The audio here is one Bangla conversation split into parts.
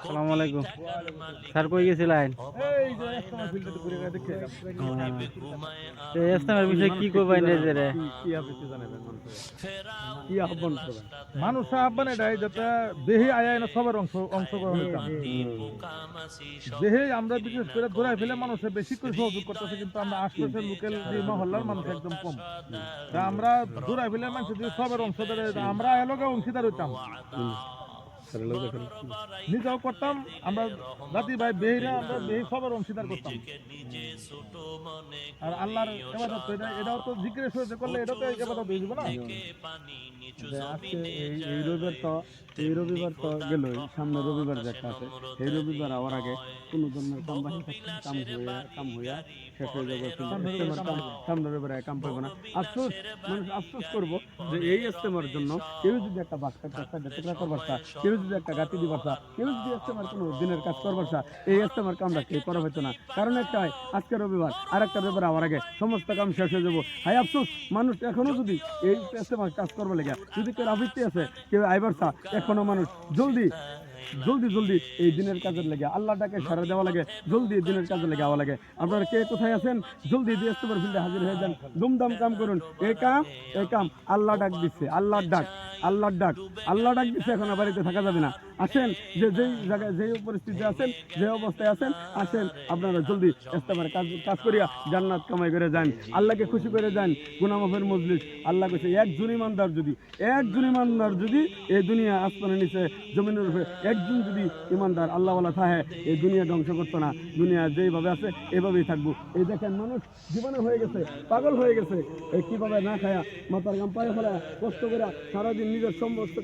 আসসালামু আলাইকুম স্যার, কই গেছিলেন? এই যে ইজতেমা ফিল্ডে ঘুরে ঘুরে দেখে এলাম। ইজতেমার বিষয়ে কি করবেন যে রে? কি আপনি জানাবেন মানুষের কি আহ্বান করবেন? মানুষ আহ্বান এটাই যাতে দেহে আয় না সবার অংশগ্রহণ হইতাম। দেহে আমরা বিশেষ করে ধরাই ফেলে মানুষের বেশি করে সহযোগ করতেছে, কিন্তু আমরা আশপাশের লোকাল যে মহল্লার মানুষ একদম কম। তা আমরা ধরাই ফেলে মানুষ যদি সবার অংশীদার আমরা এলাকা অংশীদার হইতাম, নিজেও করতাম। আমরা জাতি ভাই বেহিরা আমরা বেহি সবার অংশীদার করতাম। আর আল্লাহর ইবাদত এটাও তো জিকিরের সাথে করলে এটাও তো ইবাদত হয়ে যাবে না। আজকে এই রবিবার তো গেলই, সামনে রবিবার যে একটা আছে, এই রবিবার আওয়ার আগে কোনো ধরনের কাম বাহিনী কাম হইয়া শেষ হয়ে যাবে। সামনে রবিবার কাম পাইব না। আফসোস, মানুষ আফসোস করবো যে এই ইজতেমার জন্য কেউ যদি একটা বাক্কা টুকরা করবার চা, কেউ যদি একটা গাতি দিবার চা, কেউ যদি ইজতেমার কোনো দিনের কাজ করবার চা, এই ইজতেমার কামটা কেউ করা হইতো না। কারণ একটাই, আজকে রবিবার, আর একটা রবিবার আওয়ার আগে সমস্ত কাম শেষ হয়ে যাবো। হাই আফসোস, মানুষ এখনো যদি এই ইজতেমার কাজ করবার লেগে যদি কেউ আবৃত্তি আছে, কেউ আইবার চা, এখনো মানুষ জলদি এই দিনের কাজের লেগে আল্লাহটাকে সারা দেওয়া লাগে, জলদি দিনের কাজের লেগে আওয়া লাগে। আপনারা কে কোথায় আছেন, জলদি ইজতেমার ফিল্ডে হাজির হয়ে যান, দুমদাম কাম করুন। এই কাম আল্লাহ ডাক দিচ্ছে, আল্লাহর ডাক দিচ্ছে। এখন বাড়িতে থাকা যাবে না। আসেন, যেই জায়গায় যেই পরিস্থিতি আছেন, যে অবস্থায় আছেন, আসেন আপনারা জলদি ইজতেমার কাজ করিয়া জান্নাত কামাই করে যান, আল্লাহকে খুশি করে যান। গুনাহ মাফের মজলিস আল্লাহ কইছে, একজন ইমানদার যদি এই দুনিয়া আসমানের নিচে জমিনের উপরে একজন যদি ইমানদার আল্লাহওয়ালা থাকে, এই দুনিয়া ধ্বংস করতো না। দুনিয়া যেইভাবে আছে এভাবেই থাকবো। এই দেখেন, মানুষ জীবনে হয়ে গেছে, পাগল হয়ে গেছে। এই কিভাবে না খায়া, মাথার গাম পায়ে ফেলায়া, কষ্ট করে সারাদিন নিজের সমস্ত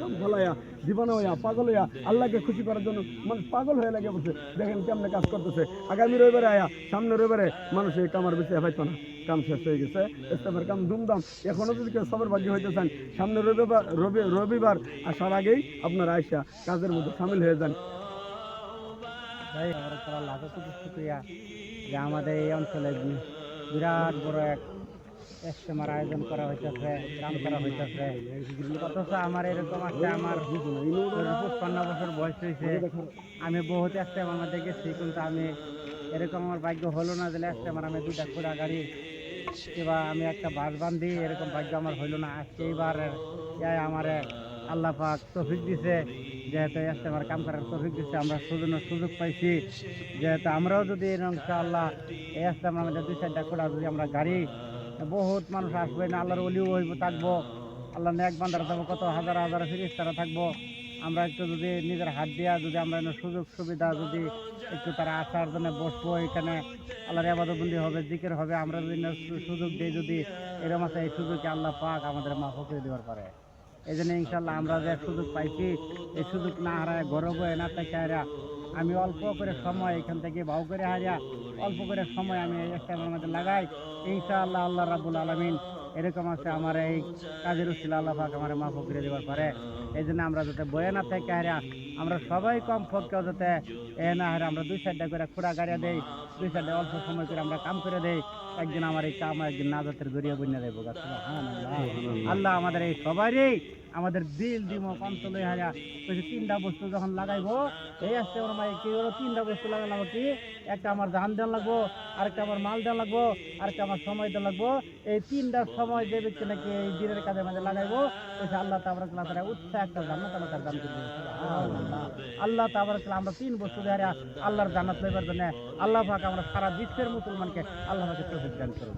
কাম ফেলাইয়া, জীবনে হইয়া পাগল হইয়া আল্লাহকে খুশি করার জন্য মানুষ পাগল হয়ে লাগে বসে। দেখেন কেমনে কাজ করতেছে। আগামী রবিবারে আয়া, সামনে রবিবারে মানুষ এই কামার বেশি পাইতো না। কাম শেষ হয়ে গেছে, ইজতেমার কাম ধুমধাম। এখনো যদি কেউ সবার ভাগ্য হইতে চান, সামনে রবিবার আসার আগেই আপনারা আইসা কাজের মধ্যে সামিল হয়ে যান। আমাদের এই অঞ্চলে বিরাট বড় এক ইজতেমার আয়োজন করা হইতেছে, কাম করা হইতেছে। অথচ আমার এরকম আছে, আমার 55 বছর বয়স হয়েছে, আমি বহুত ইজতেমার দেখেছি, কিন্তু আমি এরকম আমার ভাগ্য হলো না যে ইজতেমার আমি 2টা ঘোড়া গাড়ি কিংবা আমি একটা বাস বান্ধি, এরকম ভাগ্য আমার হইলো না। আজকে এইবার আমার আল্লাহ পাক তৌফিক দিছে, যেহেতু ইজতেমার কাম করার তৌফিক দিছে, আমরা সুযোগ পাইছি। যেহেতু আমরাও যদি ইনশাআল্লাহ এই ইজতেমার মধ্যে 2-4টা ঘোড়া যদি আমরা গাড়ি, বহুত মানুষ আসবে না, আল্লাহর ওলিও হইব, থাকবো, আল্লাহ নেক বান্দারা থাকবো, কত হাজার হাজার ফেরেশতারা থাকবো। আমরা একটু যদি নিজের হাত দিয়া যদি আমরা সুযোগ সুবিধা যদি একটু তারা আসার জন্য বসবো, এখানে আল্লাহর ইবাদতবন্দি হবে, জিকির হবে, আমরা যদি সুযোগ দিই, যদি এরকম আছে, এই সুযোগকে আল্লাহ পাক আমাদের মাফ করে দেওয়ার পারে। এই জন্য ইনশাল্লাহ আমরা যে সুযোগ পাইছি, এই সুযোগ না হারায় গর্ব না থেকে হারা, আমি অল্প করে সময় এখান থেকে ভাও করে হারিয়া অল্প করে সময় আমি এই ইজতেমার মধ্যে লাগাই। ইনশাআল্লাহ আল্লাহ রাব্বুল আলামিন এরকম আছে, আমার এই কাজের উসিলা আল্লাহ পাক আমার মাফ করে দেওয়ার পারে। এই জন্য আমরা যাতে বয়ে না থেকে হারা, আমরা সবাই কম পক্ষেও যাতে না হারা, আমরা 2-4টা করে খোড়া গাড়িয়া দেই, 2-4টা অল্প সময় করে আমরা কাম করে দেই। একদিন আমার এই কাম একদিন নাজাতের জড়িয়ে বন্যা দেবো। আল্লাহ আমাদের এই সবারই আমাদের দিল দিমক অঞ্চলে হারা 3টা বস্তু যখন লাগাইবো, এই আসছে ওর মাই কি ওরা 3টা বস্তু লাগালাম, কি একটা আমার ধান দেওয়া লাগবো, আরেকটা আমার মাল দেওয়া লাগবো, আরেকটা আমার সময় দেওয়া লাগবো। এই 3টার সময় যে ব্যক্তি নাকি এই দিনের কাজে মাঝে লাগাইবো, আল্লাহ তাবারাকাল্লাহ উৎসাহ একটা জান্নাত আল্লাহ তার দান করবে। আল্লাহ তাবারাকাল্লাহ আমরা 3 বস্তু দিয়ে আল্লাহর জান্নাত লইবার জন্য আল্লাহ পাক আমরা সারা বিশ্বের মুসলমানকে আল্লাহ পাকের তৌফিক দান করুন।